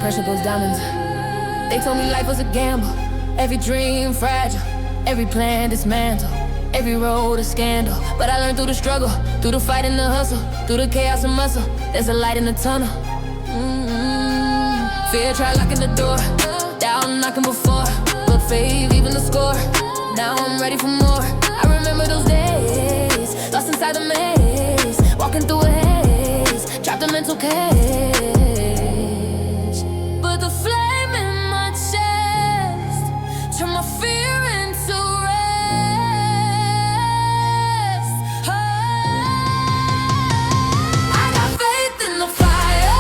Pressure goes diamonds. They told me life was a gamble. Every dream fragile, every plan dismantled, every road a scandal. But I learned through the struggle, through the fight and the hustle, through the chaos and muscle. There's a light in the tunnel. Fear tried locking the door, doubt knocking before, but faith even the score. Now I'm ready for more. I remember those days, lost inside the maze, walking through a haze, trapped in mental cage. But the flame in my chest turned my fear into rest. Oh, I got faith in the fire.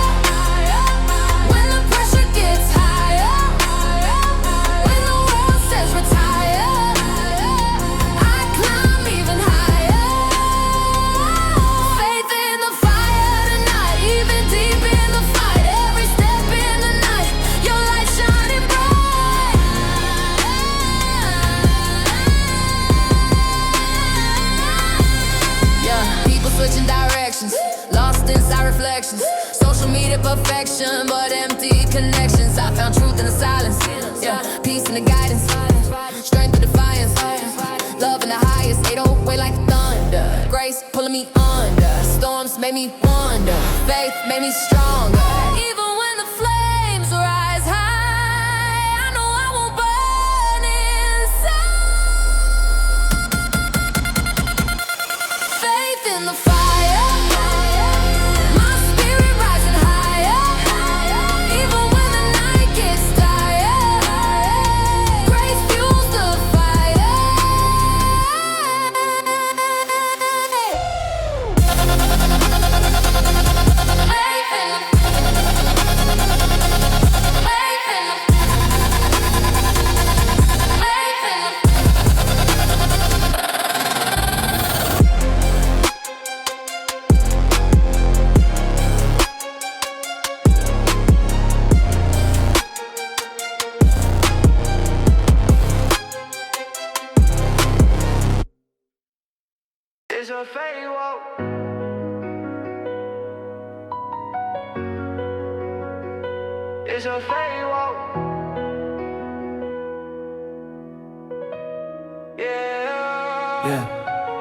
When the pressure gets higher, when the world says retire, I climb even higher. Faith in the fire tonight, even deep in the fight. Every step in the night, your light shining bright. Yeah, people switching directions, lost inside reflections. Social media perfection, but empty connections. I found truth in the silence, yeah, peace in the guidance, strength and defiance, love in the highest, 808 like thunder. Grace pulling me under, storms made me wonder, faith made me stronger. Even when the flames rise high, I know I won't burn inside. Faith in the fire, my spirit rising higher. Even when the night gets tired, grace fuels the fire. It's a fade walk. It's a fade walk. Yeah.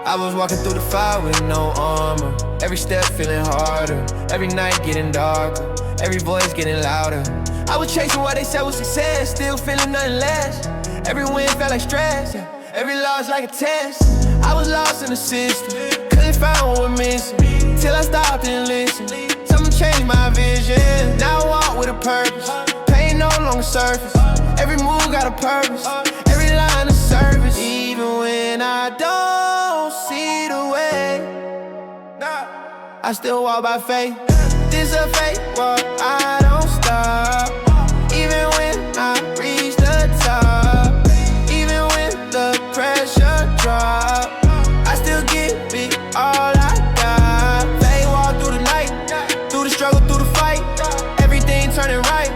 I was walking through the fire with no armor. Every step feeling harder. Every night getting darker. Every voice getting louder. I was chasing what they said was success, still feeling nothing less. Every win felt like stress, yeah. Every loss like a test. I was lost in the system, couldn't find what was missing, till I stopped and listened. Something changed my vision. Now I walk with a purpose. Pain no longer surface. Every move got a purpose. Every line of service. Even when I don't see the way, I still walk by faith. This a fake walk, I don't stop. Even when I reach the top, even when the pressure drop, I still give it all I got. Fade walk through the night, through the struggle, through the fight. Everything turning right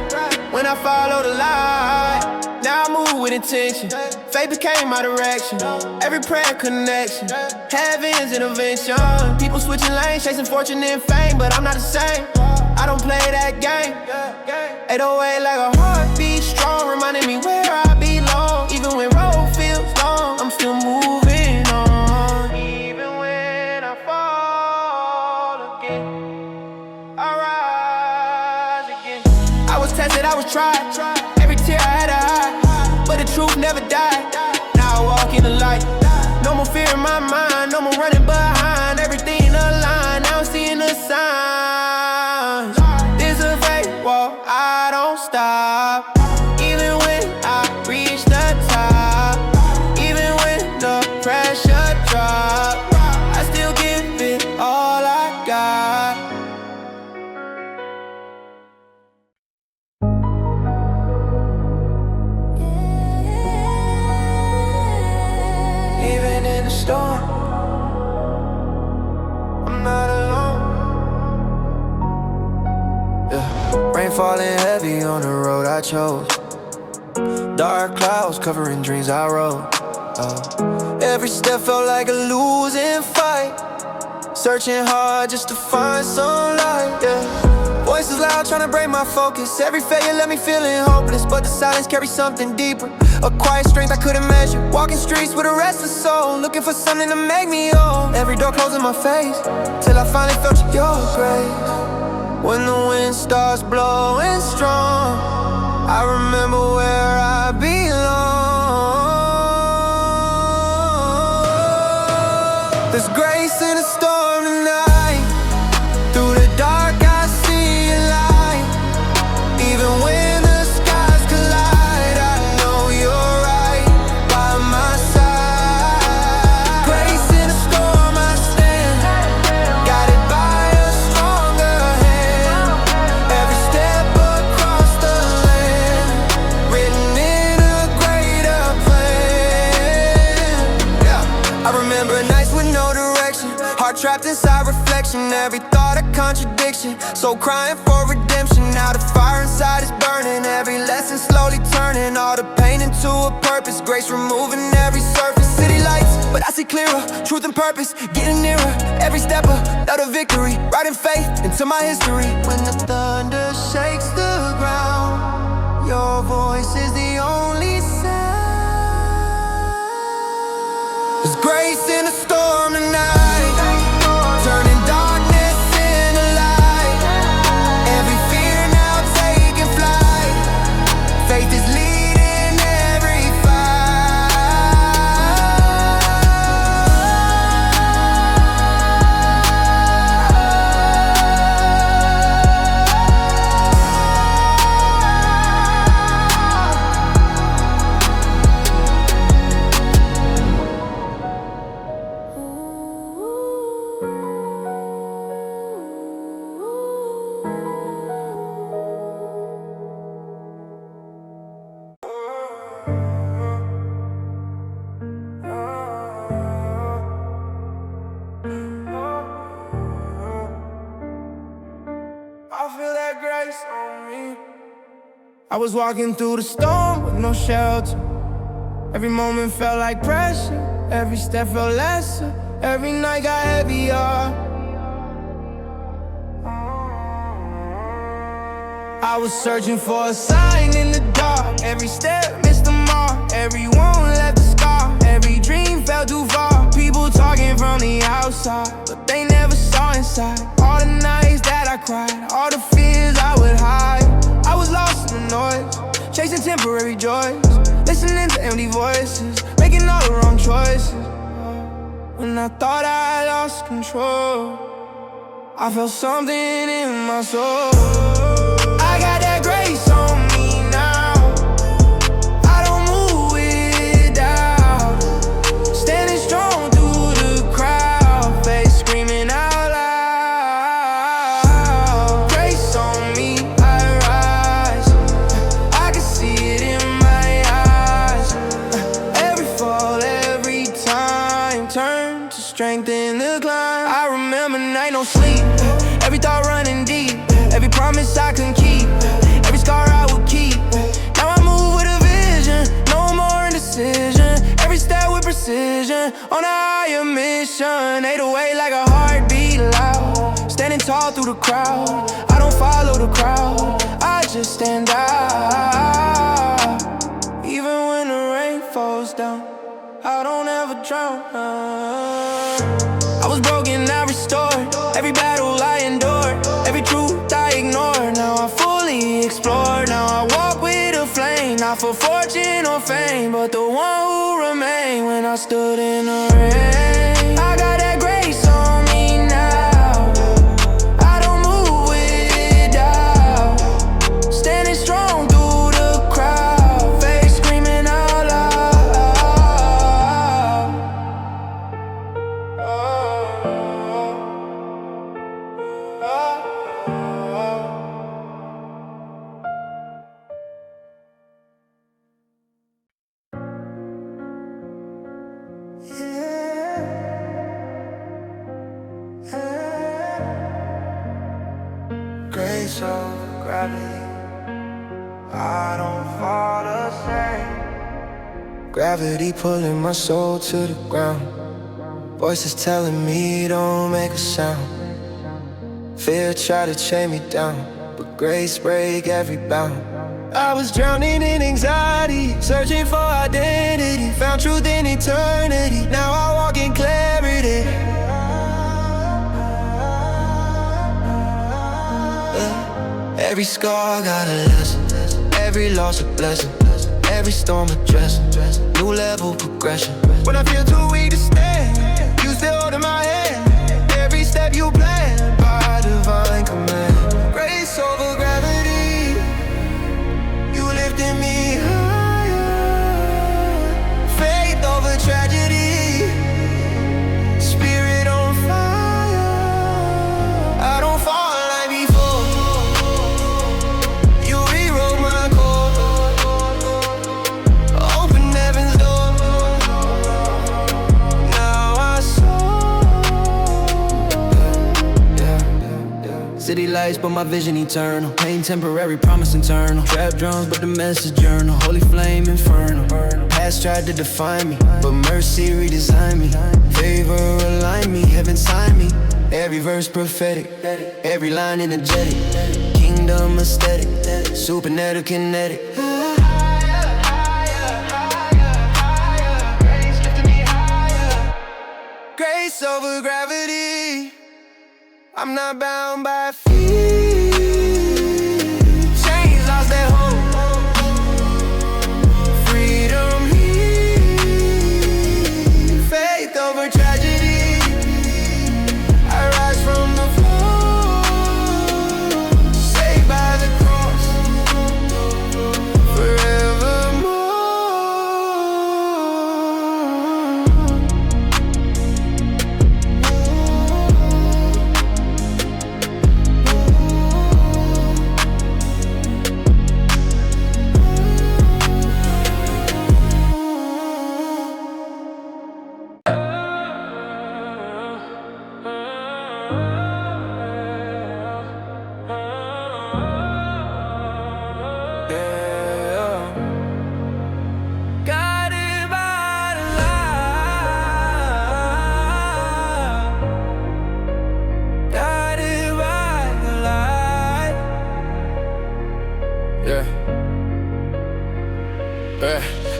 when I follow the light. Now I move with intention. Faith became my direction. Every prayer connection. Heaven's intervention. People switching lanes, chasing fortune and fame, but I'm not the same. I don't play that game. 808 like a heartbeat, strong, reminding me where I belong. Even when road feels long, I'm still moving on. Even when I fall again, I rise again. I was tested, I was tried. Every tear I had to hide, but the truth never died. Now I walk in the light. No more fear in my mind, no more running behind. Everything aligned, now I'm seeing the signs. This a fake walk, I don't stop. Even when I reach the top, even when the pressure drop, I still give it all I got. Even in the storm, I'm not alone. Yeah. Rain falling heavy on the road I chose. Dark clouds covering dreams I wrote. Every step felt like a losing fight. Searching hard just to find some light, yeah. Voices loud trying to break my focus. Every failure left me feeling hopeless, but the silence carries something deeper. A quiet strength I couldn't measure. Walking streets with a restless soul, looking for something to make me whole. Every door closing my face, till I finally felt your grace. When the wind starts blowing strong, I remember where I belong. There's grace in a storm tonight. Through the dark I see a light. Even when the skies collide, I know you're right by my side. Grace in a storm I stand, guided by a stronger hand. Every step across the land, written in a greater plan. Yeah, I remember nights with no direction, heart trapped inside reflection. Every thought a contradiction, so crying for redemption. Now the fire inside is burning, every lesson slowly turning all the pain into a purpose. Grace removing every surface. City lights, but I see clearer. Truth and purpose, getting nearer. Every step another victory, writing faith into my history. When the thunder shakes the ground, your voice is the only sound. There's grace in a storm tonight, turning darkness into light. Every fear now taking flight. Faith is leading every I feel that grace on me. I was walking through the storm with no shelter. Every moment felt like pressure. Every step felt lesser. Every night got heavier. I was searching for a sign in the dark. Every step missed the mark. Everyone left a scar. Every dream fell too far. People talking from the outside, but they never saw inside. All the nights that I cried, all the fears I would hide. I was lost in the noise, chasing temporary joys, listening to empty voices, making all the wrong choices. When I thought I lost control, I felt something in my soul. I got that grace on me now. I don't move without, standing strong through the crowd, faith screaming out loud. Grace on me, I rise. I can see it in my eyes. Every fall, every time, turn to strength in the climb. I remember night, no sleep. Every thought running deep. Every promise I couldn't keep. Every scar I would keep. Now I move with a vision, no more indecision. Every step with precision, on a higher mission. 808 like a heartbeat loud, standing tall through the crowd. I don't follow the crowd, I just stand out. Even when the rain falls down, I don't ever drown. I was broken, I restored. Every battle I endured, every truth I ignored. Now I fully explore. Now I walk with a flame, not for fortune or fame, but the one who remained when I stood in the rain. I got that grace on me now. I don't move without, standing strong through the crowd, faith screaming out loud. Grace over gravity, I don't fall the same. Gravity pulling my soul to the ground. Voices telling me don't make a sound. Fear tried to chain me down, but grace break every bound. I was drowning in anxiety, searching for identity. Found truth in eternity, now I walk in clarity. Every scar got a lesson, every loss a blessing, every storm a dressing, new level progression. When I feel too weak to stand, you still holding my hand. Every step you plan, by divine command. Grace over gravity, you lifting me higher. Faith over tragedy, spirit on fire. I don't fall like before. You rewrote my code, open heaven's door. Now I soar. City lights, but my vision eternal. Pain temporary, promise internal. Trap drums, but the message journal. Holy flame infernal. Past tried to define me, but mercy redesigned me. Favor aligned me, heaven signed me. Every verse prophetic, every line energetic. Kingdom aesthetic, supernatural kinetic. Grace over gravity, I'm not bound by fear. Chains lost their hold, freedom here. Faith over tragedy, I rise from the floor. Saved by the cross, forevermore. Guided by the light, guided by the light. Yeah.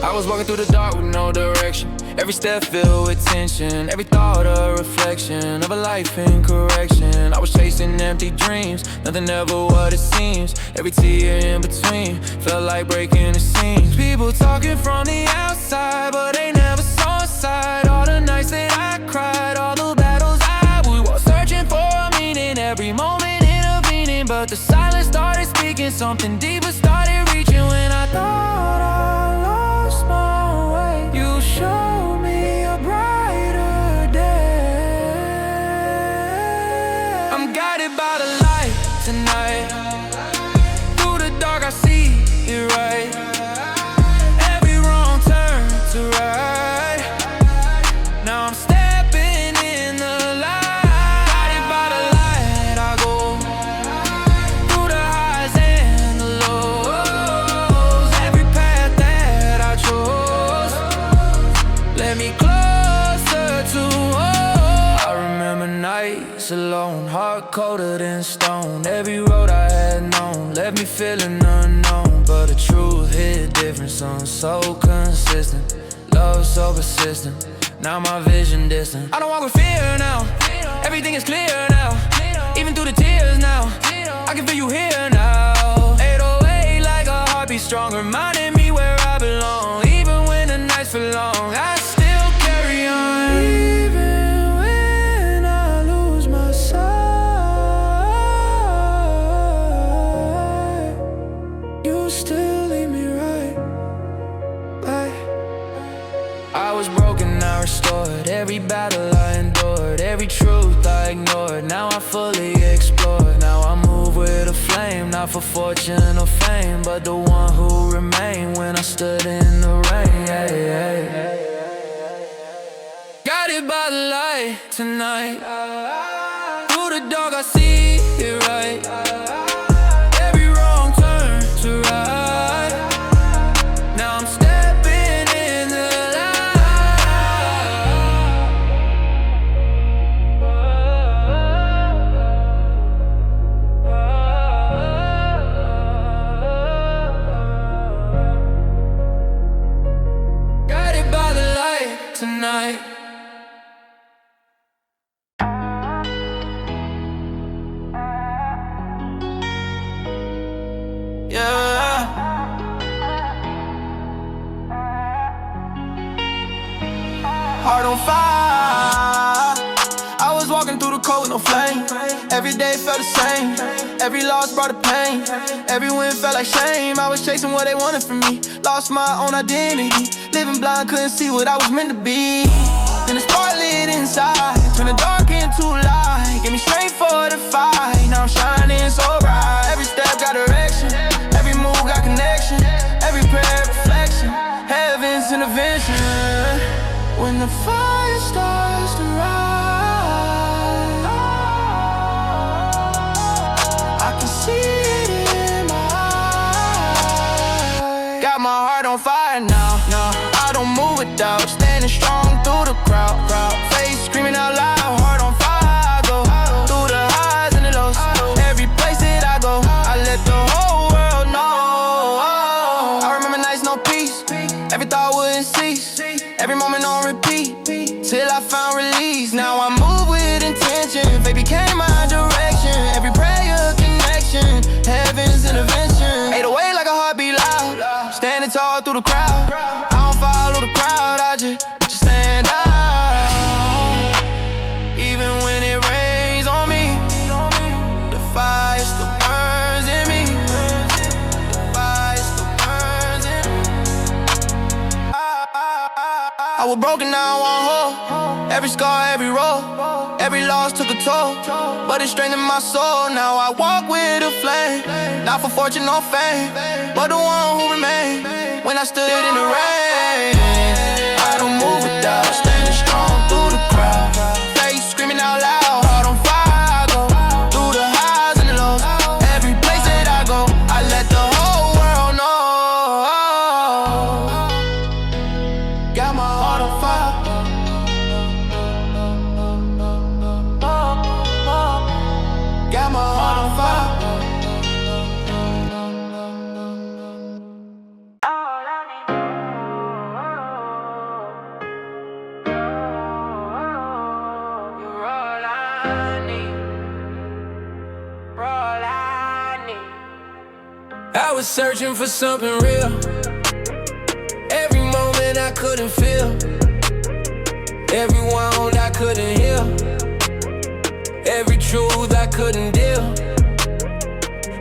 I was walking through the dark with no direction. Every step filled with tension, every thought a reflection of a life in correction. I was chasing empty dreams, nothing ever what it seems. Every tear in between felt like breaking the seams. People talking from the outside, but they never saw inside. All the nights that I cried, all the battles I would walk, searching for a meaning, every moment intervening. But the silence started speaking, something deeper started reaching. When I thought I lost my way, you showed me a brighter day. I'm guided by the light tonight. Through the dark I see it right. Every wrong turn to right. Now I'm stepping in the light. Guided by the light I go. Through the highs and the lows. Every path that I chose led me closer to home. I remember nights alone, heart colder than stone. Every road I had known left me feeling unknown, but the truth hit different. Something so consistent, love so persistent. Now my vision distant. I don't walk with fear now. Everything is clear now. Even through the tears now, I can feel you here now. 808 like a heartbeat strong, reminding me where I belong. Even when the nights feel long, I still carry on. Even when I lose my sight, you still lead me right back. I was broken, now restored. Every battle I endured, every truth I ignored. Now I fully explore. Now I move with a flame, not for fortune or fame, but the one who remained when I stood in the rain. Guided by the light tonight. Through the dark I see it right. Every wrong turn to right. Now I'm stepping in the night. Yeah. Heart on fire. I was walking through the cold with no flame. Every day felt the same. Every loss brought a pain. Every win felt like shame. I was chasing what they wanted from me. Lost my own identity. Living blind, couldn't see what I was meant to be. Then the spark lit inside, turned the dark into light. Gave me strength for the fight. Now I'm shining so bright. Every step got direction. Every move got connection. Every prayer reflection. Heaven's intervention. When the fire starts to rise, I can see it in my eyes. Got my heart on fire now. I don't move without standing strong through the crowd. Face screaming out loud, heart on fire. I go through the highs and the lows. Every place that I go, I let the whole world know. I remember nights no peace. Every thought wouldn't cease. Every moment on repeat, till I found release. Now I move with intention. Faith became my direction. Every prayer connection, heaven's intervention. 808 like a heartbeat loud. Standing tall through the crowd. I don't follow the crowd, I just stand out. Even when it rains on me, the fire still burns in me. The fire still burns in me. I was broken, now I'm whole. Every scar, every roll, every loss took a toll, but it strengthened my soul. Now I walk with a flame, not for fortune or fame, but the one who remained when I stood in the rain. I don't move without standing strong through the crowd. Face screaming out loud, heart on fire. I go through the highs and the lows. Every place that I go, I let the whole world know. Got my heart on fire. Got my heart on fire. You're all I need. You're all I need. I was searching for something real. Every moment I couldn't feel. Every wound I couldn't heal. Every truth I couldn't deal.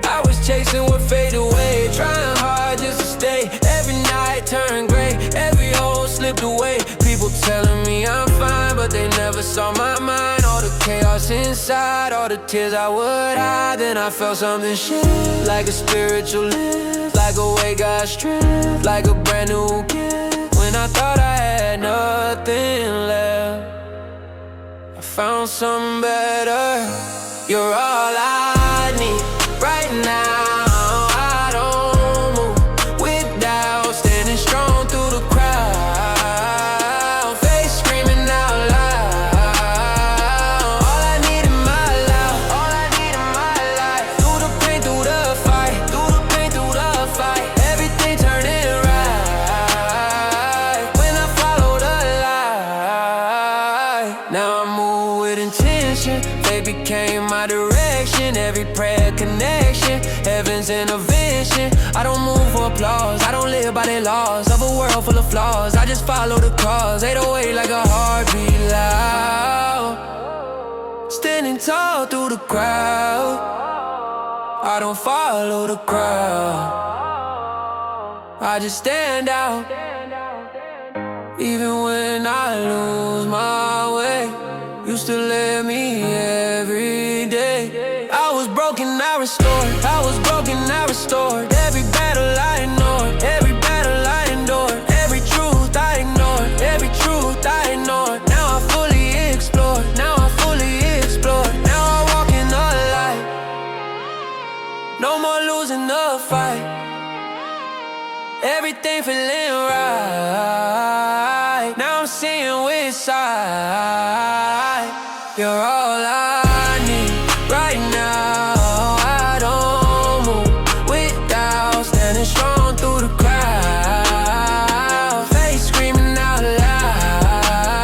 I was chasing what fade away, trying hard just to stay. Every night turned gray, every hole slipped away. People telling me I'm fine, but they never saw my mind. All the chaos inside, all the tears I would hide. Then I felt something shift, like a spiritual lift, like a way God stripped, like a brand new gift. When I thought I had nothing left, I found something better. You're all I need right now. I don't move with doubt, standing strong through the crowd. Face screaming out loud. All I need in my life, all I need in my life. Through the pain, through the fight, through the pain, through the fight. Everything turning right when I follow the light. Now I move with intention. They became my direction. Every prayer connection, heaven's intervention. I don't move for applause, I don't live by their laws of a world full of flaws. I just follow the cause. 808 like a heartbeat loud. Standing tall through the crowd. I don't follow the crowd, I just stand out. Even when I lose my way, you still let me every day. I was broken, I restored. I was broken, I restored. Every battle I ignored, every battle I endured. Every truth I ignored, every truth I ignored. Now I fully explore, now I fully explore. Now I walk in the light, no more losing the fight. Everything feeling right. Now I'm seeing which side. You're all I need right now. I don't move without standing strong through the crowd. Face screaming out loud.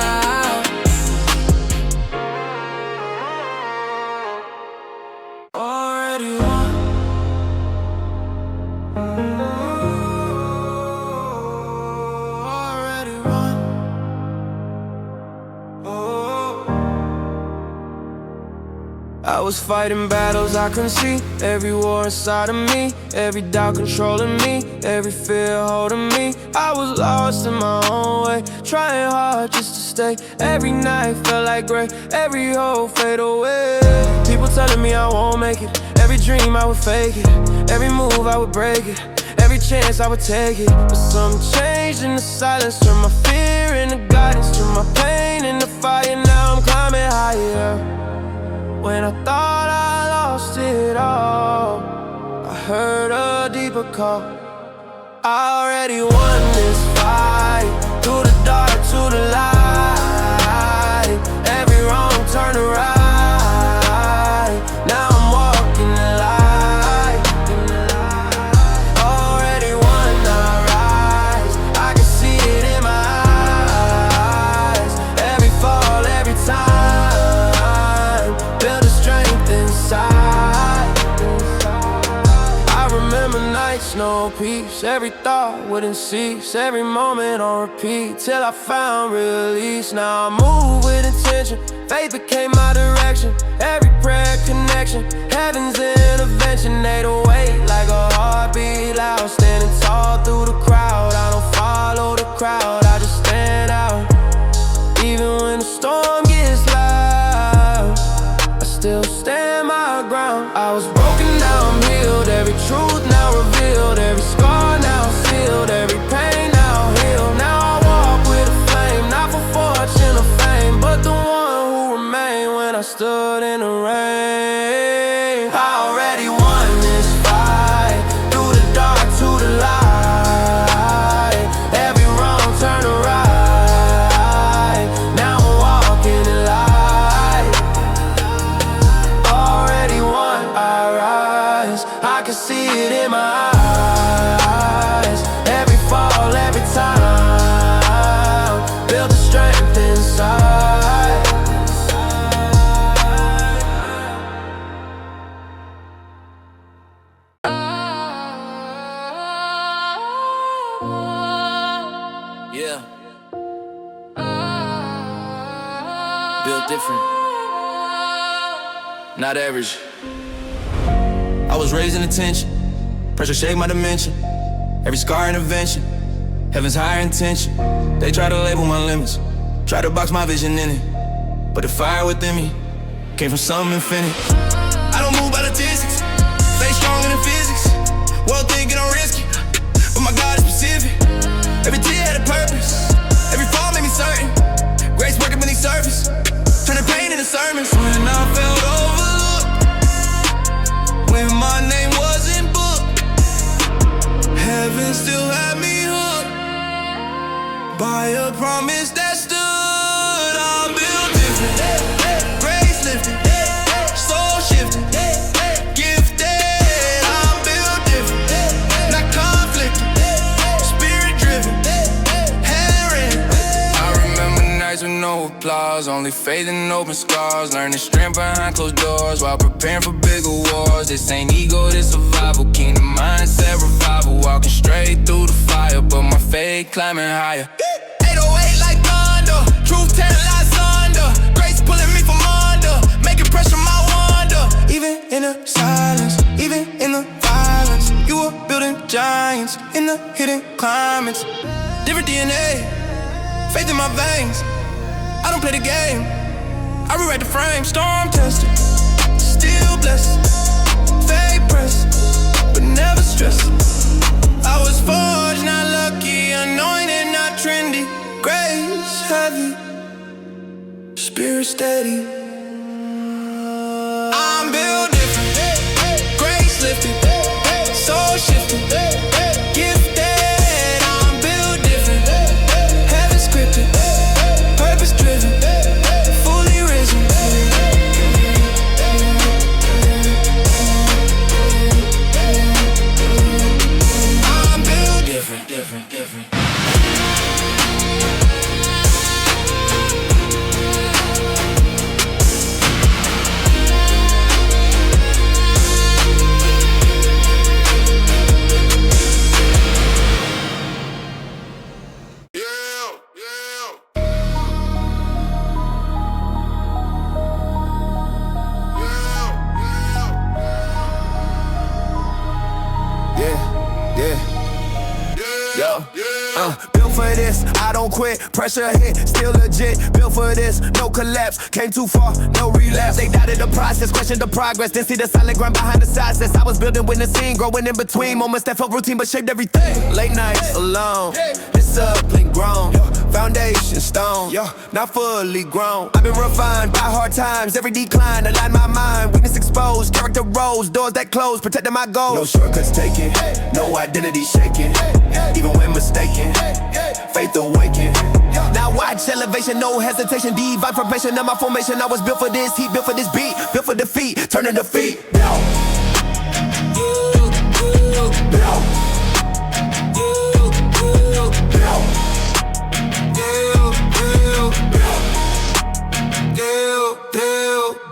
I was fighting battles I couldn't see. Every war inside of me, every doubt controlling me, every fear holding me. I was lost in my own way, trying hard just to stay. Every night felt like gray, every hope fade away. People telling me I won't make it, every dream I would fake it, every move I would break it, every chance I would take it. But something changed in the silence, turned my fear into guidance, turned my pain into fire. Now I'm climbing higher. When I thought I lost it all, I heard a deeper call. I already won this fight, through the dark to the light. Every wrong turn to right. Now I'm walking the light. Already won, I rise. I can see it in my eyes. Every fall, every time, build a strength inside. I remember nights, no peace. Every thought wouldn't cease. Every moment on repeat till I found release. Now I move with intention. Faith became my direction. Every prayer connection, heaven's intervention. 808 like a heartbeat loud. Standing tall through the crowd. I don't follow the crowd, I just stand out. Even when the storm gets loud, I still stand my ground. I was broken, now I'm healed. Every truth now revealed. Every scar now sealed. Every pain now healed. Now I walk with a flame, not for fortune or fame, but the one who remained when I stood in the rain. I already won this fight, through the dark to the light. Every wrong turn to right. Now I'm walking in light. Already won, I rise. I can see it in my eyes. Every fall, every time, build the strength inside. Yeah. Built different, not average. I was raised in attention, pressure shaped my dimension. Every scar an invention, heaven's higher intention. They try to label my limits, try to box my vision in it, but the fire within me came from something infinite. I don't move by statistics, stay stronger than physics. World thinking I'm risky, but my God is specific. Every tear had a purpose, every fall made me certain. Grace working beneath surface, turning pain into sermons. When I felt overlooked, when my name wasn't booked, heaven still had me hooked by a promise that stood. I'm built different, grace lifted, soul shifted, gifted. I'm built different, not conflicted, spirit driven, hand-written. I remember nights with no applause, only faith in open scars. Learning strength behind closed doors while preparing for bigger wars. This ain't ego, this survival. Kingdom mindset revival. Walking straight through the fire, but my faith climbing higher. 808 like thunder, truth telling lies under. Grace pulling me from under, making pressure my wonder. Even in the silence, even in the violence, you were building giants in the hidden climates. Different DNA, faith in my veins. I don't play the game, I rewrite the frame. Storm tested, still blessed. Fake pressed, but never stressed. I was forged, not lucky. Anointed, not trendy. Grace heavy, spirit steady. I'm built different, grace lifted, soul shifted, gifted. I'm built different, heaven scripted, purpose driven, fully risen. I'm built different, different, different. sweat, pressure hit, still legit. Built for this, no collapse. Came too far, no relapse. They doubted the process, questioned the progress. Didn't see the silent grind behind the success. I was building with the scene, growing in between. Moments that felt routine but shaped everything. Late nights alone, it's up and grown. Foundation stone, not fully grown. I've been refined by hard times. Every decline, align my mind. Weakness exposed, character rose. Doors that close, protecting my goals. No shortcuts taken, no identity shaking. Even when mistaken, faith awaken. Now watch elevation, no hesitation. Divine formation of my formation. I was built for this heat, built for this beat, built for defeat, turning defeat.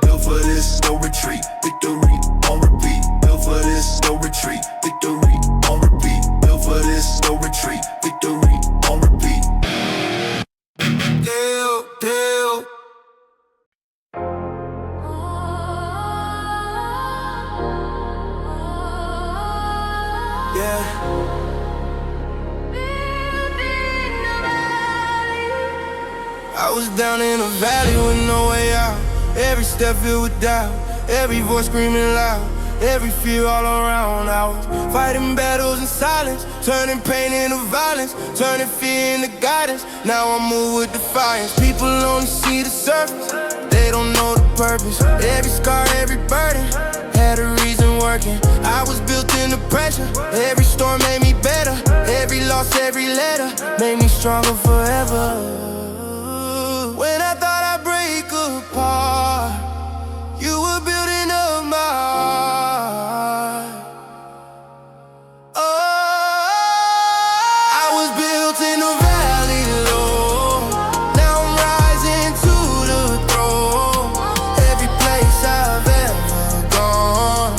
Built for this, no retreat, victory on repeat. Built for this, no retreat, victory on repeat. Built for this, no retreat, victory on repeat. I was down in a valley with no way out. Every step filled with doubt, every voice screaming loud, every fear all around. I was fighting battles in silence, turning pain into violence, turning fear into guidance. Now I move with defiance. People only see the surface, they don't know the purpose. Every scar, every burden had a reason working. I was built into pressure, every storm made me better. Every loss, every letter made me stronger forever. When I thought I'd break apart, you were building up my heart. I was built in a valley low. Now I'm rising to the throne. Every place I've ever gone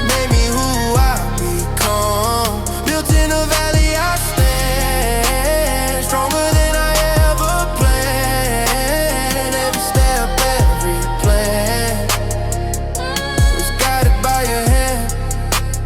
made me who I've become. Built in a valley I stand, stronger than I ever planned. Every step, every plan was guided by your hand.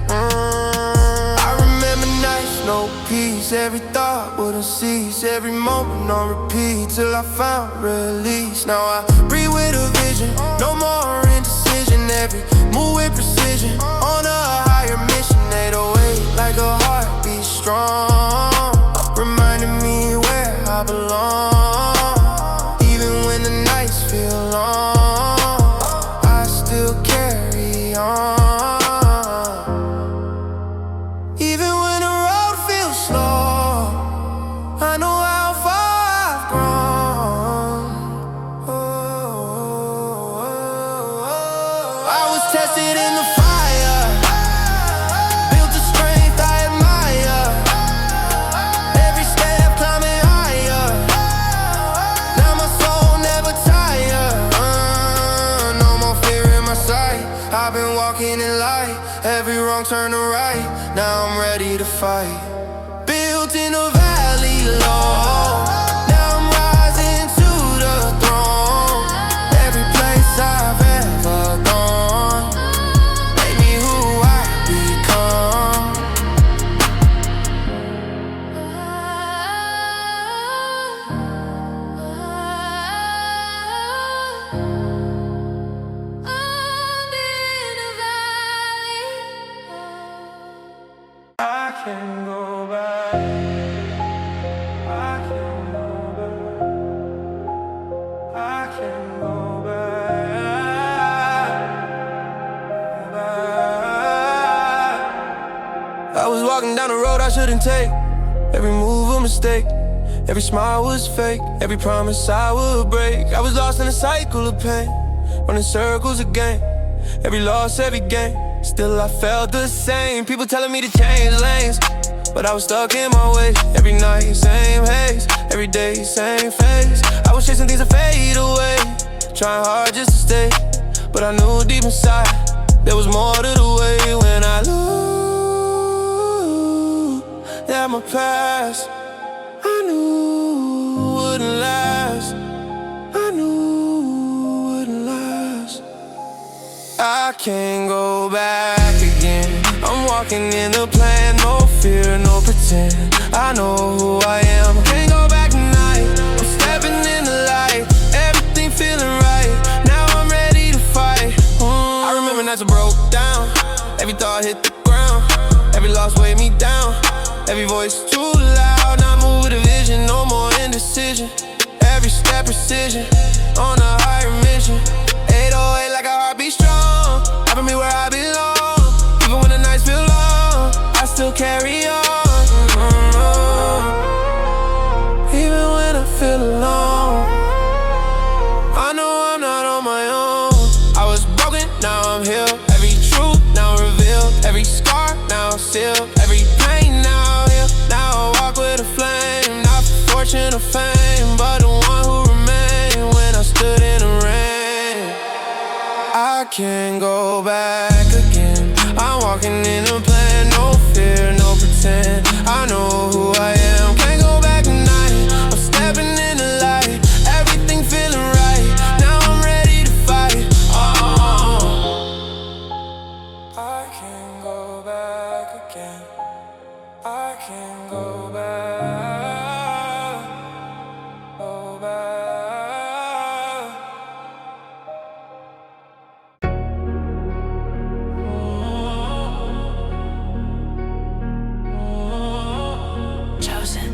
I remember nights, no peace. Every thought wouldn't cease. Every moment on repeat till I found release. Now I breathe with a vision, no more indecision. Every move with precision, on a higher mission. 808 like a heartbeat strong, reminding me where I belong. Even when the nights feel long, I still carry on. Even when the road feels slow, I know how far I've grown. I was tested in the fire, built the strength I admire. Every step climbing higher, now my soul never tired. No more fear in my sight. I've been walking in light, every wrong turn to right. Now I'm ready to fight. Built in a valley low, now I'm rising to the throne. Every place I've ever gone made me who I've become. I can go back. I can go back. I can go back. I was walking down the road I shouldn't take. Every move a mistake. Every smile was fake. Every promise I would break. I was lost in a cycle of pain, running circles again. Every loss, every gain, still I felt the same. People telling me to change lanes, but I was stuck in my ways. Every night, same haze. Every day, same face. I was chasing things that fade away, trying hard just to stay. But I knew deep inside there was more to the way. When I looked at my past, I knew it wouldn't last. I knew it wouldn't last. I can't go back again. I'm walking in the plan, no fear, no pretend. I know who I am. Can't go back tonight. voice too loud, not move with a vision, no more indecision. Every step precision, on a higher mission. 808 like a heartbeat strong, having me where I belong. Even when the nights feel long, I still carry on. Even when I feel alone, I know I'm not on my own. I was broken, now I'm healed. Every truth now revealed, every scar now sealed, every pain now healed. Now I walk with a flame, not for fortune or fame, but the one who remained when I stood in the rain. I can't go back again. I'm walking in a plan, no fear, no pretend. I know who I am, can't go back tonight. I'm stepping in the light, everything feeling right. Now I'm ready to fight. I can't go back again. I can't go back. Go back. Chosen.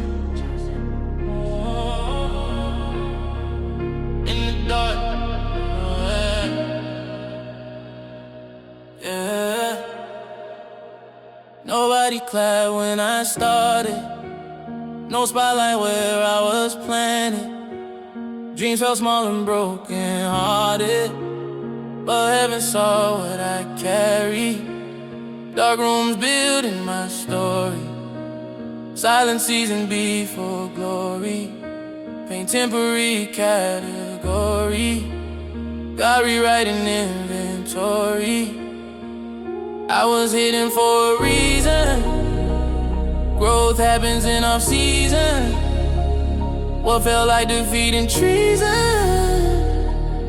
In the dark. Yeah. Nobody clapped when I started. No spotlight where I was planted. Dreams felt small and broken hearted, but heaven saw what I carry. Dark rooms building my story. Silent season before glory. Pain temporary category. God rewriting inventory. I was hidden for a reason. Growth happens in off season. What felt like defeat and treason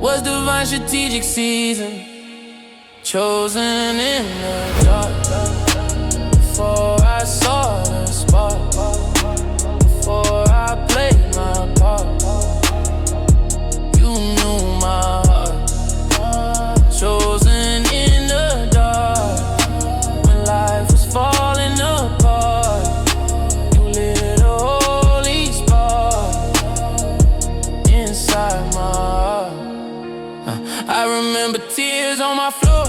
was divine strategic season. Chosen in the dark. Before I saw the spark, before I played my part, you knew my heart. Chosen in the dark, when life was falling apart, you lit a holy spark inside my heart. I remember tears on my floor,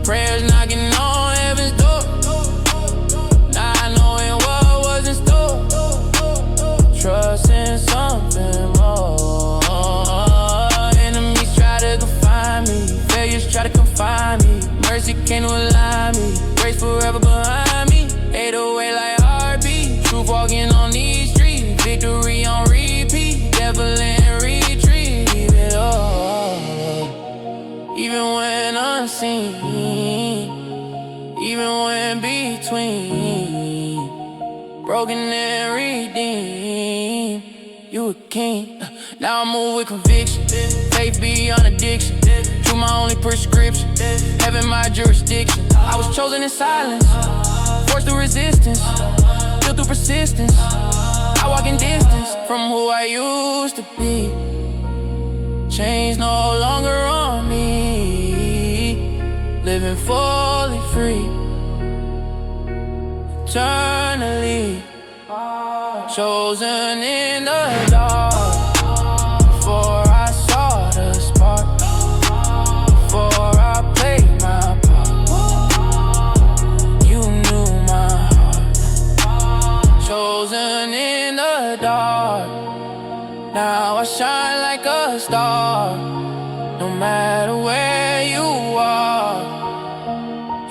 prayers knocking on heaven's door. Trust in something more. Enemies try to confine me, failures try to confine me. Mercy came to align me, grace forever behind me. 808 like heartbeat, truth walking on these streets. Victory on repeat, devil in retreat. It all, even when unseen, even when between. Broken and redeemed, you a king. Now I move with conviction, faith beyond addiction. True my only prescription, heaven my jurisdiction. I was chosen in silence, forced through resistance, built through persistence. I walk in distance from who I used to be. Chains no longer on me, living fully free. Eternally chosen in the dark. Before I saw the spark, before I played my part, you knew my heart. Chosen in the dark, now I shine like a star. No matter where you are,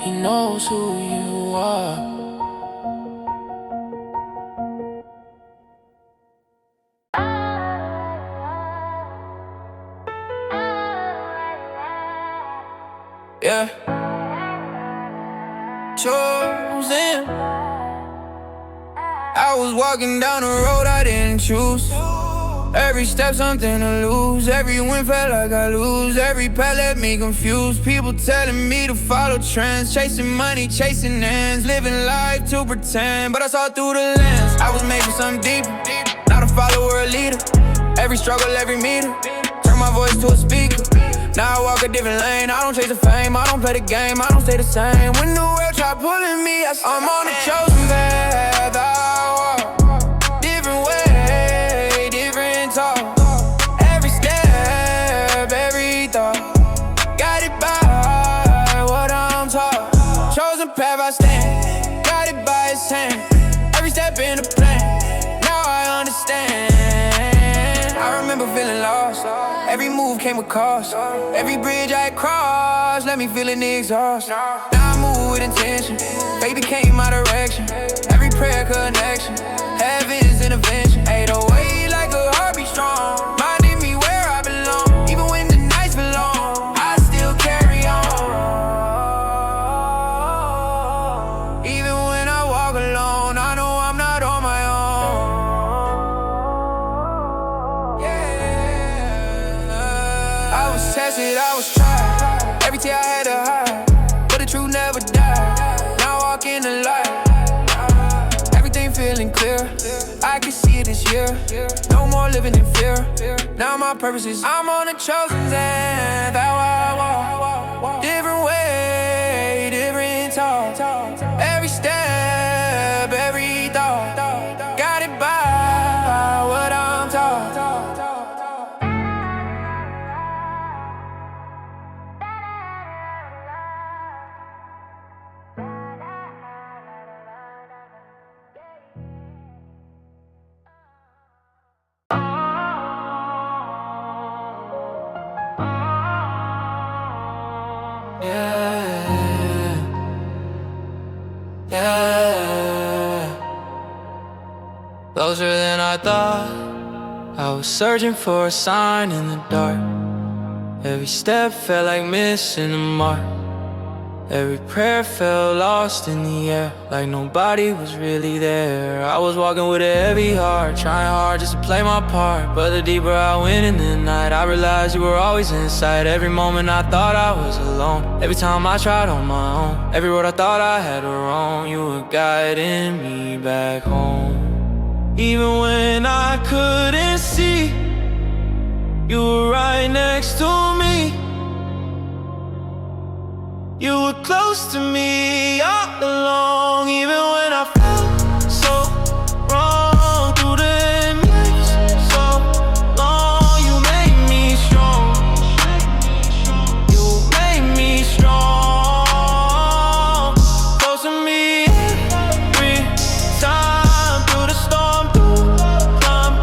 He knows who you are. Yeah, chosen. I was walking down the road I didn't choose. Every step something to lose. Every win felt like I lose. Every path left me confused. People telling me to follow trends, chasing money, chasing ends, living life to pretend. But I saw through the lens. I was made for something deeper, not a follower, a leader. Every struggle, every meter, turn my voice to a speaker. Now I walk a different lane. I don't chase the fame, I don't play the game, I don't stay the same. When the world try pulling me, I'm on the chosen path. I walk different way, different talk. Every step, every thought, guided by what I'm taught. Chosen path I stand, guided by His hand. Every step in the plan, now I understand. I remember feeling lost. Every move came with cost. Every bridge I crossed let me feel in the exhaust. Now I move with intention. Faith became my direction. Every prayer connection, heaven's intervention. 808 like a heartbeat strong, reminding me where I belong. Even when the nights feel long, I still carry on. Even when I walk alone, I know I'm not on my own. Yeah. I was tested, I was tried. Every tear I had to hide, but the truth never died. Now I walk in the light, everything feeling clear. I can see it this year. No more living in fear. Now my purpose is I'm on a chosen path. How I walk, different way, different talk. Every step, every thought, guided by what I'm taught. Yeah. Closer than I thought. I was searching for a sign in the dark. Every step felt like missing the mark. Every prayer felt lost in the air, like nobody was really there. I was walking with a heavy heart, trying hard just to play my part. But the deeper I went in the night, I realized you were always inside. Every moment I thought I was alone, every time I tried on my own, every road I thought I had to roam, you were guiding me back home. Even when I couldn't see, you were right next to me. You were close to me all along, even when I felt so wrong. Through the nights so long, you made me strong. You made me strong. Close to me every time, through the storm, through the climb.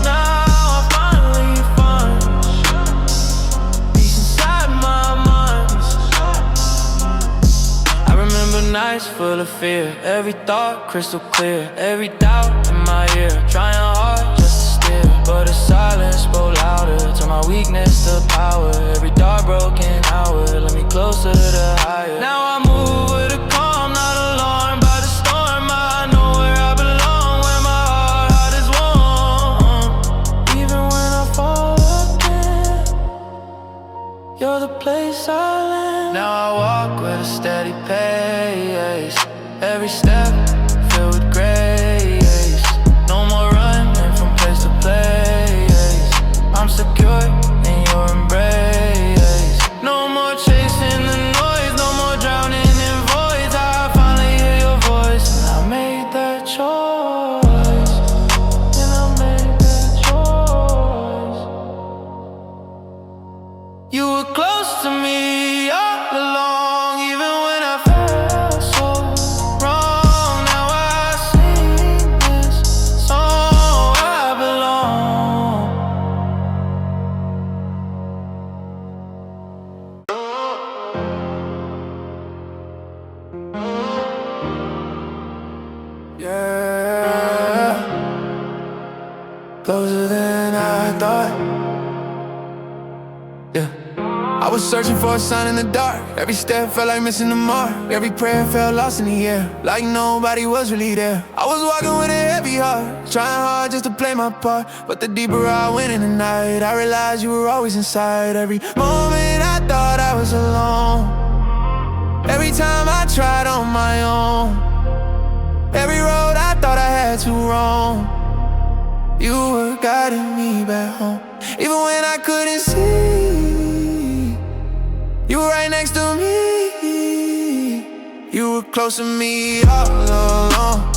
Now I finally find peace inside my mind. Remember nights full of fear, every thought crystal clear, every doubt in my ear, trying hard just to steer, but the silence spoke louder, turn my weakness to power. Every dark broken hour led me closer to higher. Now I move with a calm, not alarmed by the storm. I know where I belong, where my heart is warm. Even when I fall again, you're the place I land. Now I walk with a steady pace, every step filled with grace. No more running from place to place, I'm secure in your embrace. No more chasing the noise, no more drowning in voids. I finally hear your voice, and I made that choice, and I made that choice. You were close to me all along, even when I felt so wrong. Now I sing this song, I belong. Yeah, closer than I thought. Yeah. I was searching for a sign in the dark. Every step felt like missing the mark. Every prayer felt lost in the air, like nobody was really there. I was walking with a heavy heart, trying hard just to play my part. But the deeper I went in the night, I realized you were always inside. Every moment I thought I was alone, every time I tried on my own, every road I thought I had to roam, you were guiding me back home. Even when I couldn't see, You were right next to me. You were close to me all along.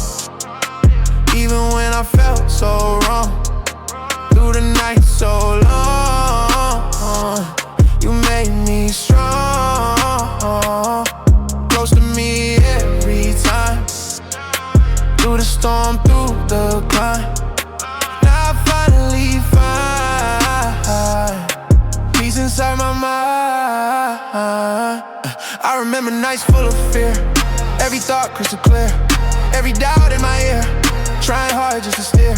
Even when I felt so wrong. Through the night so long, you made me strong. Close to me every time. Through the storm, through the climb. Now I finally find peace inside my mind. I remember nights full of fear. Every thought crystal clear. Every doubt in my ear. Trying hard just to steer,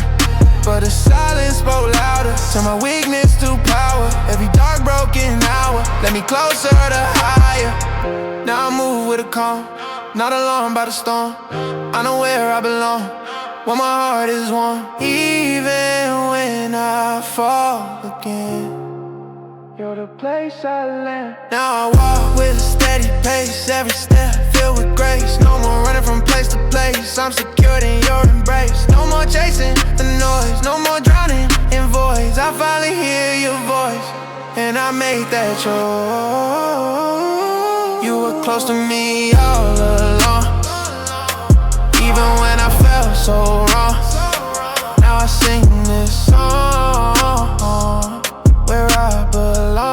but the silence spoke louder. Turn my weakness to power. Every dark broken hour led me closer to higher. Now I move with a calm, not alarmed by the storm. I know where I belong, where my heart is warm. Even when I fall again, you're the place I land. Now I walk with a steady pace. Every step filled with grace. No more running from place to place. I'm secured in your embrace. No more chasing the noise. No more drowning in voids. I finally hear your voice, and I made that choice. You were close to me all along. Even when I felt so wrong. Now I sing this song, where I belong.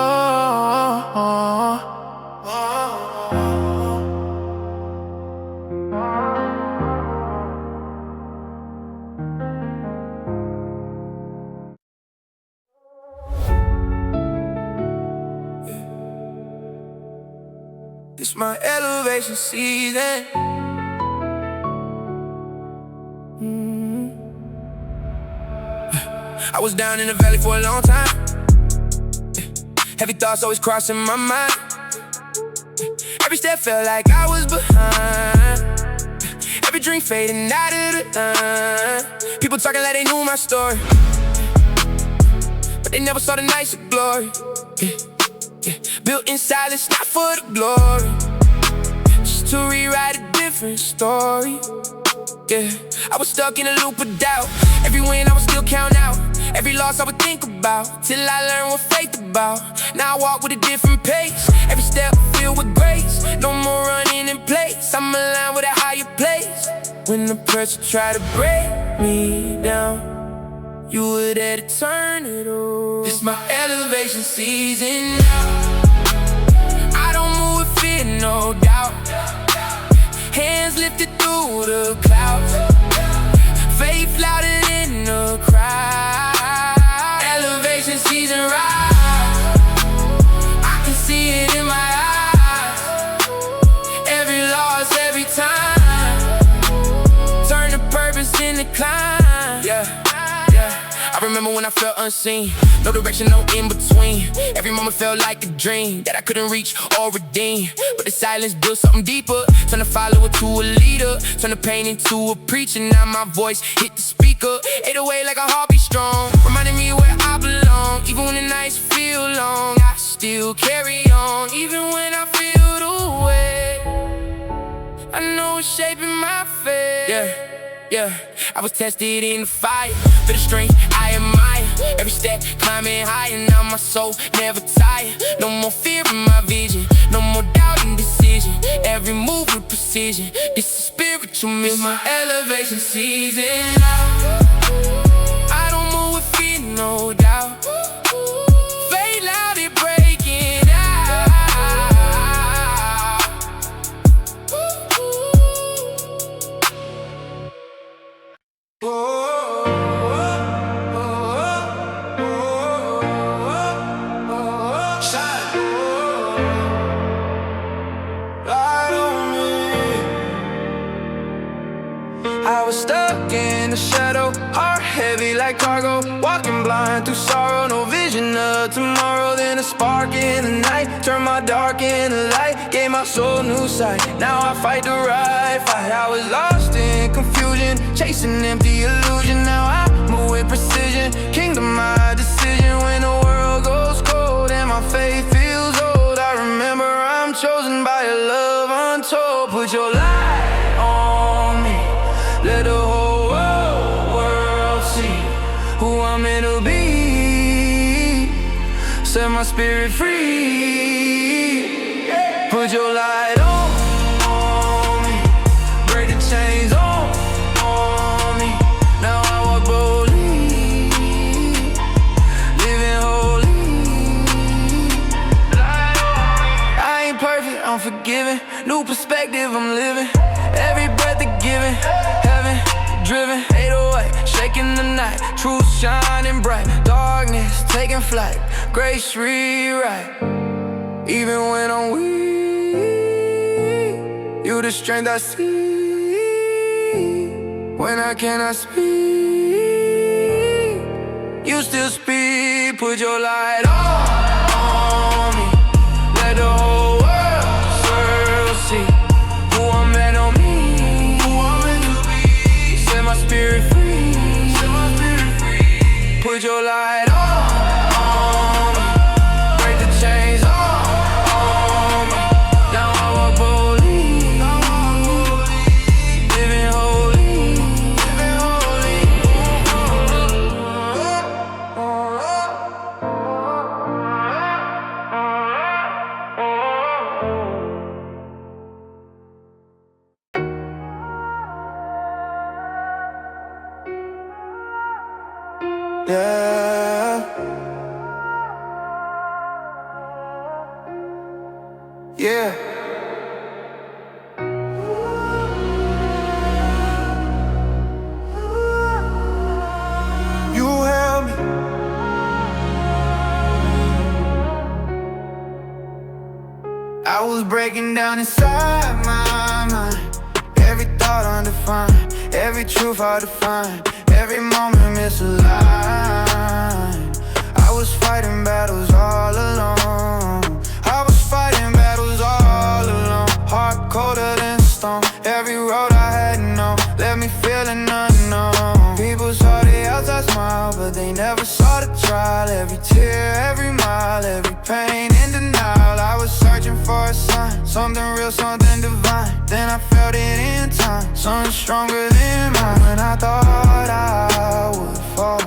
This my elevation season. I was down in the valley for a long time. Heavy thoughts always crossing my mind. Every step felt like I was behind. Every dream fading out of the line. People talking like they knew my story, but they never saw the nights of glory. Built in silence, not for the glory, just to rewrite a different story. I was stuck in a loop of doubt. Every win I would still count out. Every loss I would think about, till I learned what faith about. Now I walk with a different pace. Every step filled with grace. No more running in place. I'm aligned with a higher place. When the pressure tried to break me down, you were there to turn it on. This my elevation season now. I don't move with fear, no doubt. Hands lifted through the clouds. Faith louder than the crowd. Elevation season rise. I can see it in my eyes. Every loss, every time, turn the purpose into climb. I remember when I felt unseen. No direction, no in between. Every moment felt like a dream that I couldn't reach or redeem. But the silence built something deeper. Turn a follower to a leader. Turn the pain into a preacher. Now my voice hit the speaker. 808 like a heartbeat strong. Reminding me where I belong. Even when the nights feel long, I still carry on. Even when I feel the weight, I know it's shaping my fate. I was tested in the fire. For the strength I admire. Every step climbing higher. Now my soul never tired. No more fear in my vision. No more doubt in decision. Every move with precision. This is spiritual mission. It's my elevation season. I don't move with fear, no doubt. Fade loud, it breaking out. I was stuck in the shadow, heart heavy like cargo, walking blind through sorrow, no vision of tomorrow. Then a spark in the night, turned my dark into light, gave my soul new sight. Now I fight the right fight. I was lost in confusion, chasing empty illusion. Now I move with precision, kingdom my decision. When the world goes cold and my faith feels old, I remember I'm chosen by a love untold. Put your light on me, let the whole world see who I'm meant to be. Set my spirit free. Put your light on me. Break the chains on me. Now I walk boldly, living holy. I ain't perfect, I'm forgiving. New perspective, I'm living. Every breath a giving. Heaven driven, 808, shaking the night. Truth shining bright. Darkness taking flight. Grace rewrite. Even when I'm weak, you the strength I see. When I cannot speak, you still speak. Put your light on me. Let the whole world see who I'm meant on me. Set my spirit free. Put your light on me. Break the chains on me. Now I walk boldly, living holy. Yeah. Yeah. You held me. I was breaking down inside my mind. Every thought undefined, every truth hard to find. Every moment misaligned. I was fighting battles all alone. I was fighting battles all alone. Heart colder than stone. Every road I had known left me feeling unknown. People saw the outside smile, but they never saw the trial. Every tear, every mile, every pain in denial. I was searching for a sign, something real, something divine. Then I felt it in time, something stronger than mine. When I thought I would fall,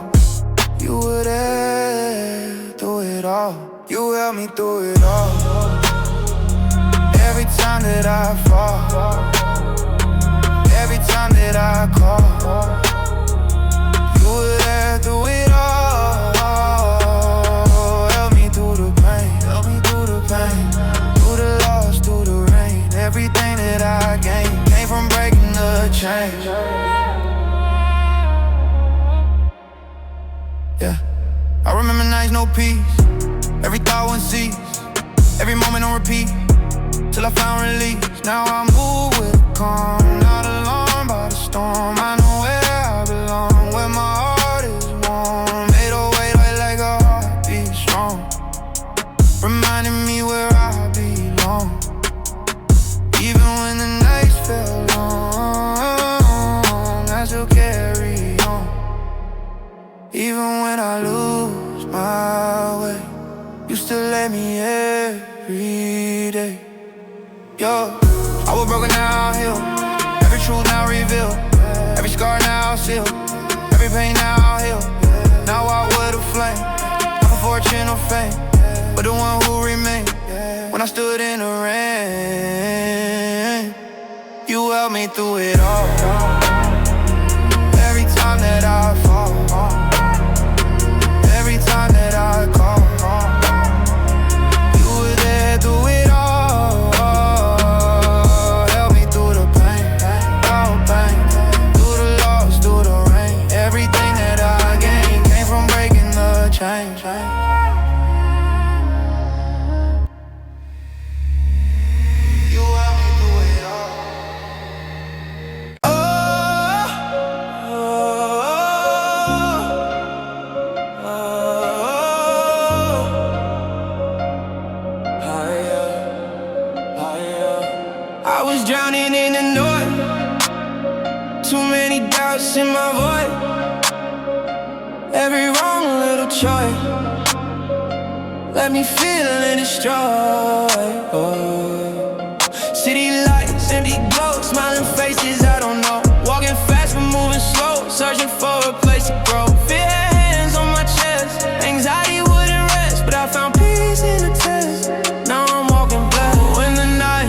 you were there through it all. You held me through it all. Every time that I fall, every time that I call, you were there through it all. Help me through the pain, help me through the pain, through the loss, through the rain. Everything that I gained came from breaking the chains. Yeah, I remember nights, no peace. Every thought one cease, every moment on repeat, till I found release. Now I move with calm, not alarmed by the storm. I know where I belong, where my heart is warm. Made a way like a heartbeat strong, reminding me where I belong. Even when the nights felt long, I still carry on. Even when I lose my way, you still let me every day. Yo, I was broken downhill, every truth now revealed, every scar now sealed, every pain now healed. Now I with a flame, not for fortune or fame, but the one who remained. When I stood in the rain, you held me through it all. Every time that I fall, every time that I call, you were there through it all. Help me through the pain, through the loss, through the rain. Everything that I gained came from breaking the chains. I was drowning in the north, too many doubts in my voice. Every wrong little choice let me feel and destroy. City lights, empty glow, smiling faces I don't know. Walking fast but moving slow, searching for a place to grow. Fear hands on my chest, anxiety wouldn't rest, but I found peace in the test. Now I'm walking blessed. When the night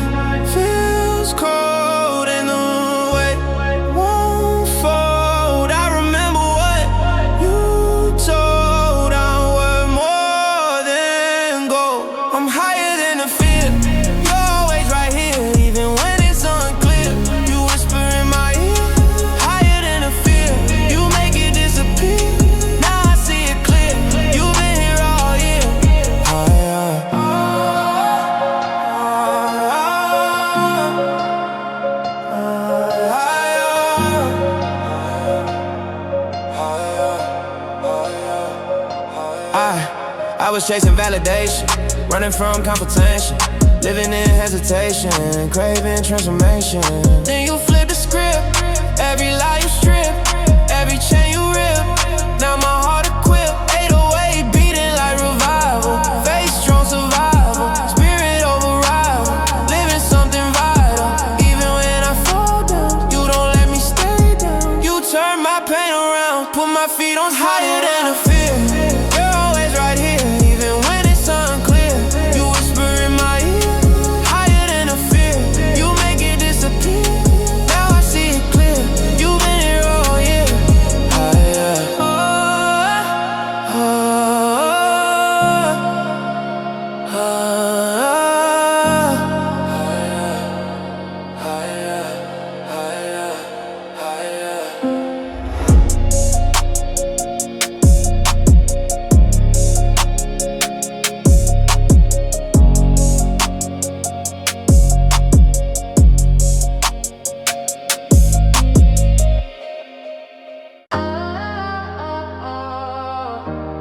I was chasing validation, running from confrontation, living in hesitation, craving transformation. Then you flip the script, every lie you strip, every chain you rip. Now my heart equipped, 808 beating like revival. Face strong survival, spirit over rival, living something vital. Even when I fall down, you don't let me stay down. You turn my pain around, put my feet on higher than a fear. You're always right here, even when it's unclear. You whisper in my ear, higher than a fear. You make it disappear, now I see it clear. You've been here all year. Higher.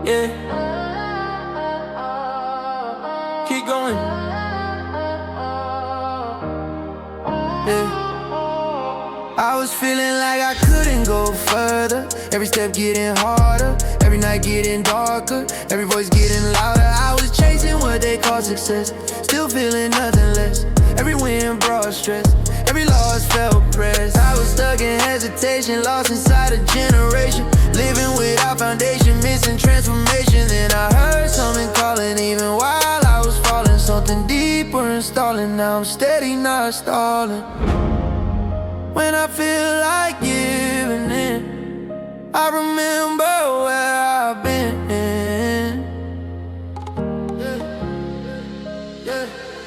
Yeah. Keep going. Yeah. I was feeling like I couldn't go further. Every step getting harder, every night getting darker, every voice getting louder. I was chasing what they call success, still feeling nothing less. Every win brought stress, every loss felt pressed. I was stuck in hesitation, lost inside a generation, living without foundation, missing transformation. Then I heard something calling, even while I was falling. Something deeper installing, now I'm steady, not stalling. When I feel like giving in, I remember where I've been.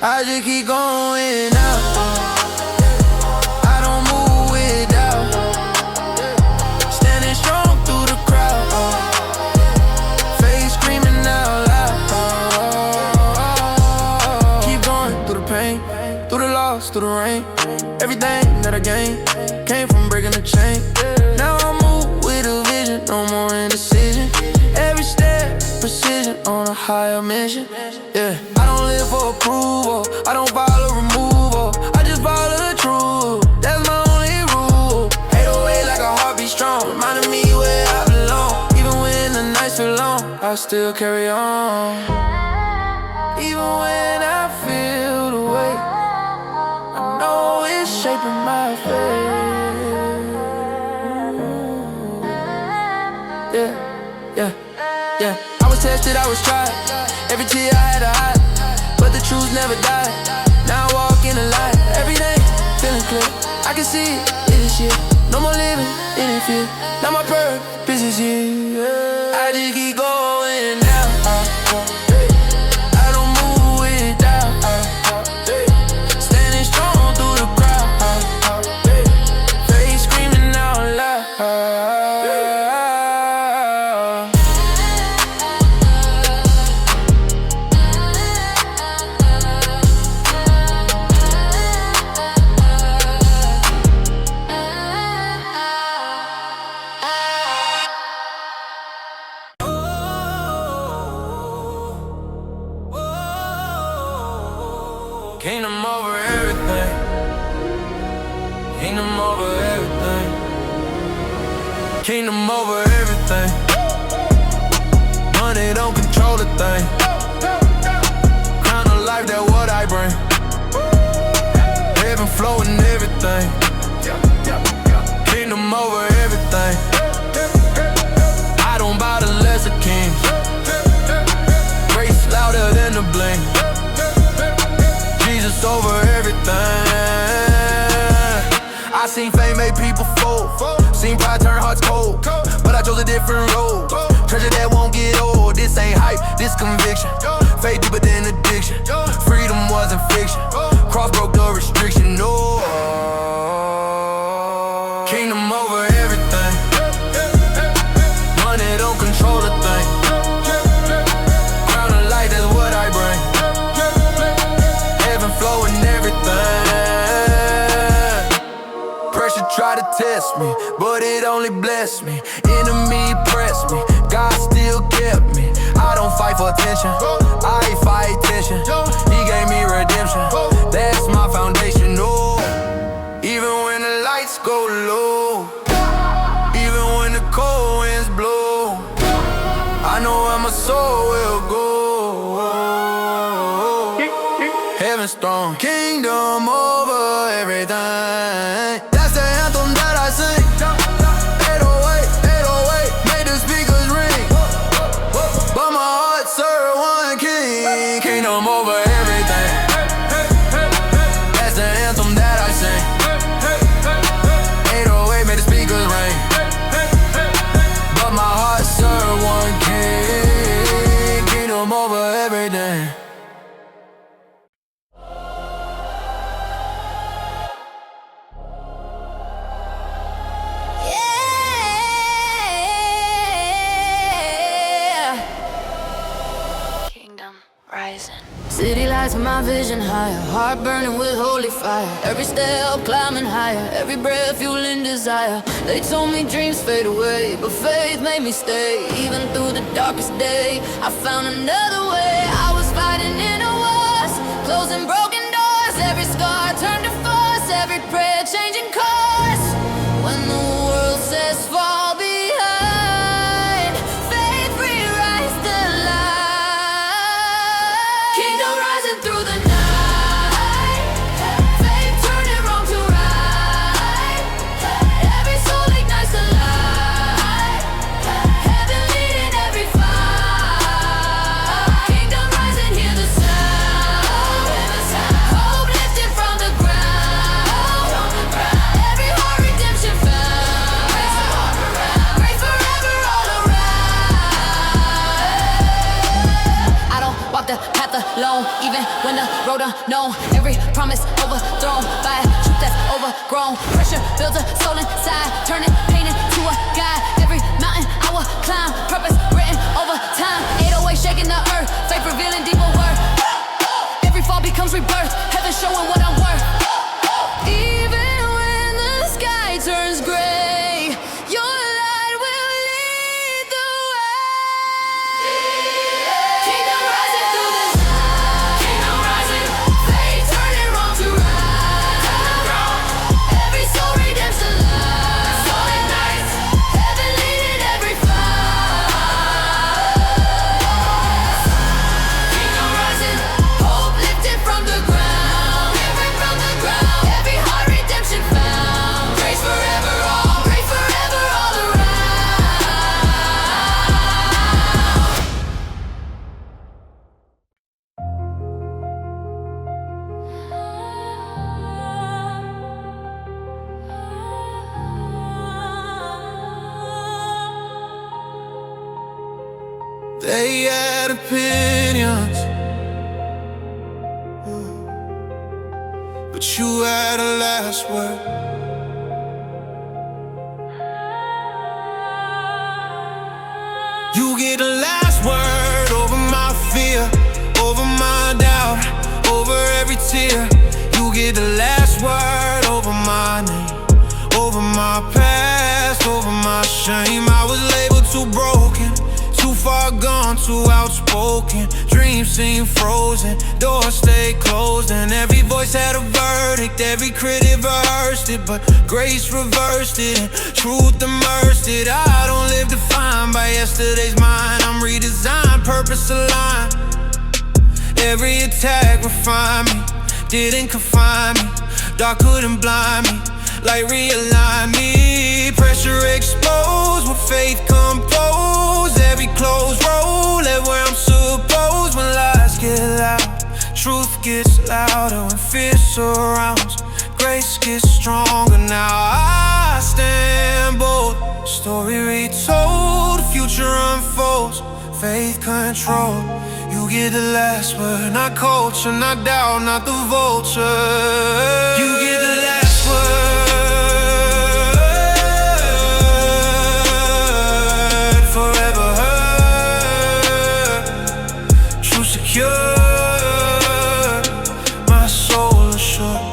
I just keep going out, I don't move with doubt, standing strong through the crowd, face screaming out loud. Keep going through the pain, through the loss, through the rain. Everything that I gained came from breaking the chain. Now I move with a vision, no more indecision. Every step, precision on a higher mission. Yeah, I don't live for approval, I don't follow removal, I just follow the truth. That's my only rule. 808 like a heartbeat strong, reminding me where I belong. Even when the nights feel long, I still carry on. Even when I feel the weight, I know it's shaping my fate. Yeah, yeah, yeah. I was tested, I was tried, every tear I had to hide, but the truth never died. Now I walk in the light, every day feeling clear. I can see it is here, no more living in fear. Now my purpose is here. I just keep going now, I don't move with doubt, standing strong through the crowd, face screaming out loud. Kingdom over everything, kingdom over everything, kingdom over everything. Money don't control a thing, crown of life, that's what I bring. Heaven flowing everything, kingdom over everything. I don't bow to lesser kings, grace louder than the bling. Jesus over everything. I seen fame make people fold, seen pride turn hearts cold, but I chose a different road. Treasure that won't get old. This ain't hype, this conviction. Faith deeper than addiction. Freedom wasn't fiction. Cross broke the restriction. No. Kingdom over everything. Money don't control a thing. Crown of light, that's what I bring. Heaven flowing everything. Pressure try to test me, but it only blessed me. Enemy pressed me, God still kept me. I don't fight for attention. I fight tension. He gave me redemption. That's my foundation. No, even when the lights go low, even when the cold winds blow, I know where my soul will go. Heaven's throne, kingdom over everything. That's the anthem that I sing. 808, 808, made the speakers ring. But my heart serve one king. Kingdom over everything. That's the anthem that I sing. 808, made the speakers ring. But my heart serve one king. Kingdom over everything. City lights with my vision higher, heart burning with holy fire. Every step climbing higher, every breath fueling desire. They told me dreams fade away, but faith made me stay. Even through the darkest day, I found another way. I was fighting inner wars, closing broken doors. Every scar turned to force, every prayer changing course. When the world says fall behind, faith rewrites the line. Kingdom rising through the night, faith turning wrong to right. Every soul ignites the light, heaven leading every fight. Kingdom rising, hear the sound, hope lifted from the ground. Every heart redemption found, grace forever all around. I don't walk the path alone, even when the road unknown. Every promise overthrown by a truth that's overgrown. Pressure builds a soul inside, turning pain into a guide. Every mountain I will climb, purpose written over time. 808 shaking the earth, faith revealing deeper worth. Every fall becomes rebirth, heaven showing what I'm worth. Even when the sky turns gray, your light will lead the way. Kingdom rising through the night, kingdom rising, faith turning wrong to right. Every soul redemption light, soul ignites, heaven leading every fight. Kingdom rising, hope lifted from the ground, living from the ground. Every heart redemption found, grace forever all around. They had opinions, but you had a last word. You get the last word over my fear, over my doubt, over every tear. You get the last word over my name, over my past, over my shame. I was labeled too broken, too far gone, too outspoken. Dreams seem frozen, doors stay closed, and every voice had a verdict. Every critic rehearsed it, but grace reversed it, and truth immersed it. I don't live defined by yesterday's mind. I'm redesigned, purpose aligned. Every attack refined me, didn't confine me. Dark couldn't blind me, light realigned me. Pressure exposed, with faith composed. Every closed road led where I'm supposed. When lies get loud, truth gets louder. When fear surrounds, grace gets stronger. Now I stand bold, story retold, future unfolds. Faith control, you get the last word. Not culture, not doubt, not the vulture. You get the last word, forever heard, true secure, my soul assured.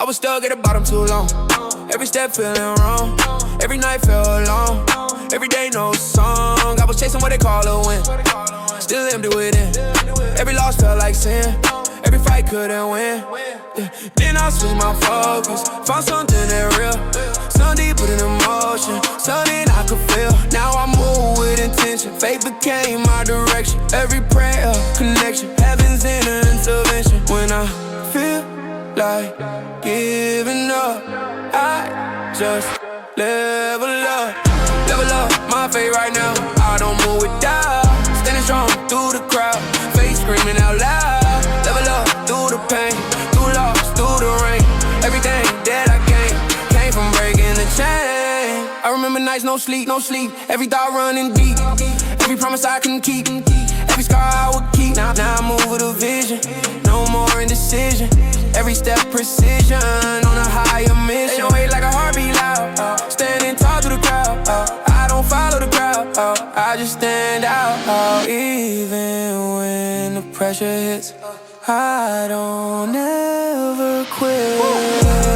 I was stuck at the bottom too long. Every step feeling wrong. Every night felt alone. Every day no song. I was chasing what they call a win. Still empty within. Every loss felt like sin. Every fight couldn't win. Yeah. Then I switched my focus. Found something that real. Something deeper than emotion. Something I could feel. Now I move with intention. Faith became my direction. Every prayer, connection. Heaven's in an intervention. When I feel like giving up, I just level up. Level up my faith right now. I don't move with doubt. Standing strong through the crowd. Faith screaming out loud. Level up through the pain. Through loss, through the rain. Everything that I came from breaking the chain. I remember nights, no sleep, no sleep. Every thought running deep. Every promise I couldn't keep. Every scar I would keep. Now I move with a vision. No more indecision. Every step precision on a higher mission. They don't wait like a heartbeat loud. Standing tall through the crowd. I don't follow the crowd. I just stand out. Even when the pressure hits, I don't ever quit.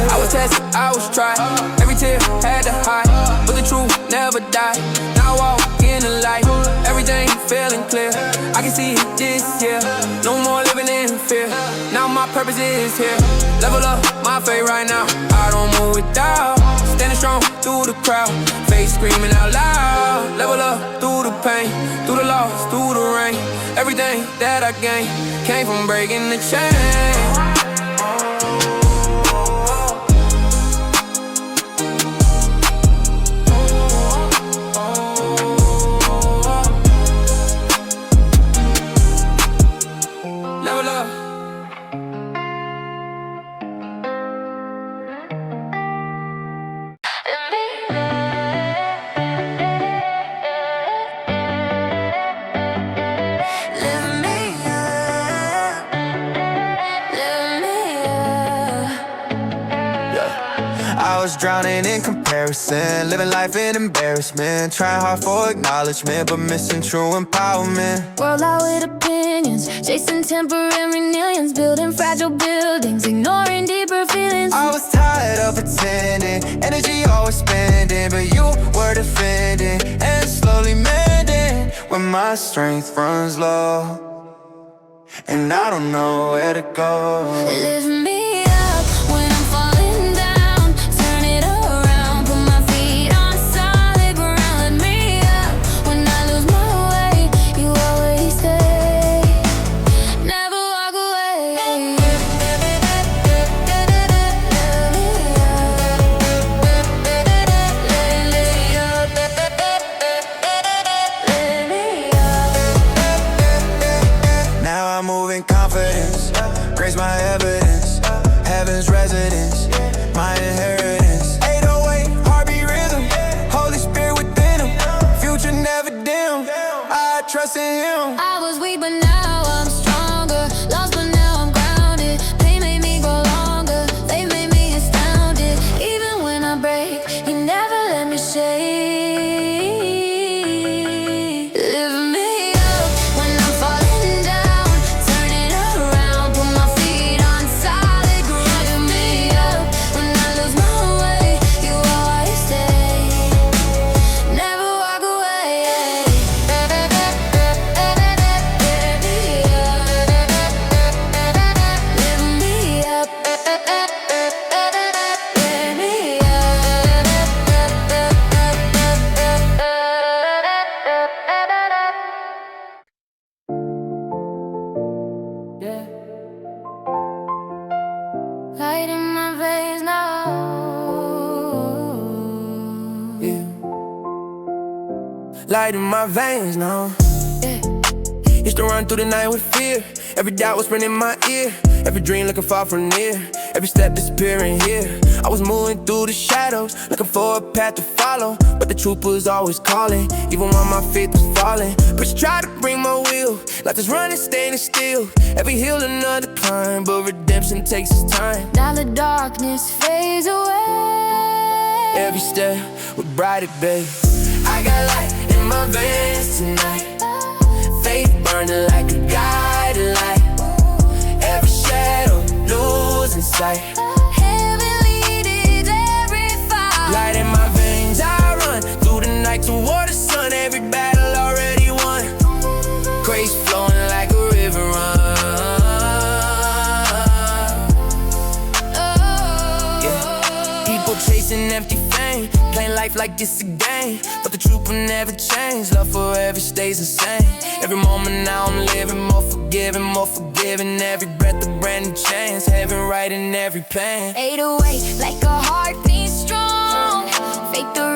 I was tested, I was tried. Every tear had to hide, but the truth never died. Now I walk in the light. Everything feeling clear. I can see it this year. No more living in fear. Now my purpose is here. Level up my faith right now. I don't move with doubt. Standing strong through the crowd. Faith screaming out loud. Level up through the pain. Through the loss, through the rain. Everything that I gained came from breaking the chain. I was drowning in comparison, living life in embarrassment, trying hard for acknowledgement, but missing true empowerment. World out with opinions, chasing temporary millions, building fragile buildings, ignoring deeper feelings. I was tired of pretending, energy always spending, but you were defending and slowly mending when my strength runs low, and I don't know where to go. Lift me up when I'm falling down, turn it around, put my feet on solid ground. Lift me up when I lose my way, you always stay, never walk away. Now I move in confidence, grace my evidence, heaven's residence, my inheritance. 808, heartbeat rhythm, Holy Spirit within him, future never dim, I trust in him. I was weak but now I'm stronger, lost but now I'm grounded. Pain made me grow longer, they made me astounded. Even when I break, you never let me shake. Lift me up when I'm falling down, turn it around, put my feet on solid ground. Lift me up when I lose my way, you always stay, never walk away. Lift me up, lift me up, lift me up. Light in my veins now. Yeah. Light in my veins now. Yeah. Used to run through the night with fear. Every doubt whispering in my ear. Every dream looking far from near. Every step disappearing here. I was moving through the shadows, looking for a path to follow, but the truth was always calling, even when my faith was falling. But tried to bring my will, like this running, standing still. Every hill another climb, but redemption takes its time. Now the darkness fades away. Every step with brighter day. I got light in my veins tonight. Faith burning like a guiding light. Every shadow losing sight. Heaven war the sun, every battle already won. Grace flowing like a river run. Yeah. People chasing empty fame, playing life like it's a game, but the truth will never change. Love forever stays the same. Every moment now I'm living more forgiving, more forgiving. Every breath a brand new chance. Heaven right in every pain. 808 like a heart beat strong. Fake the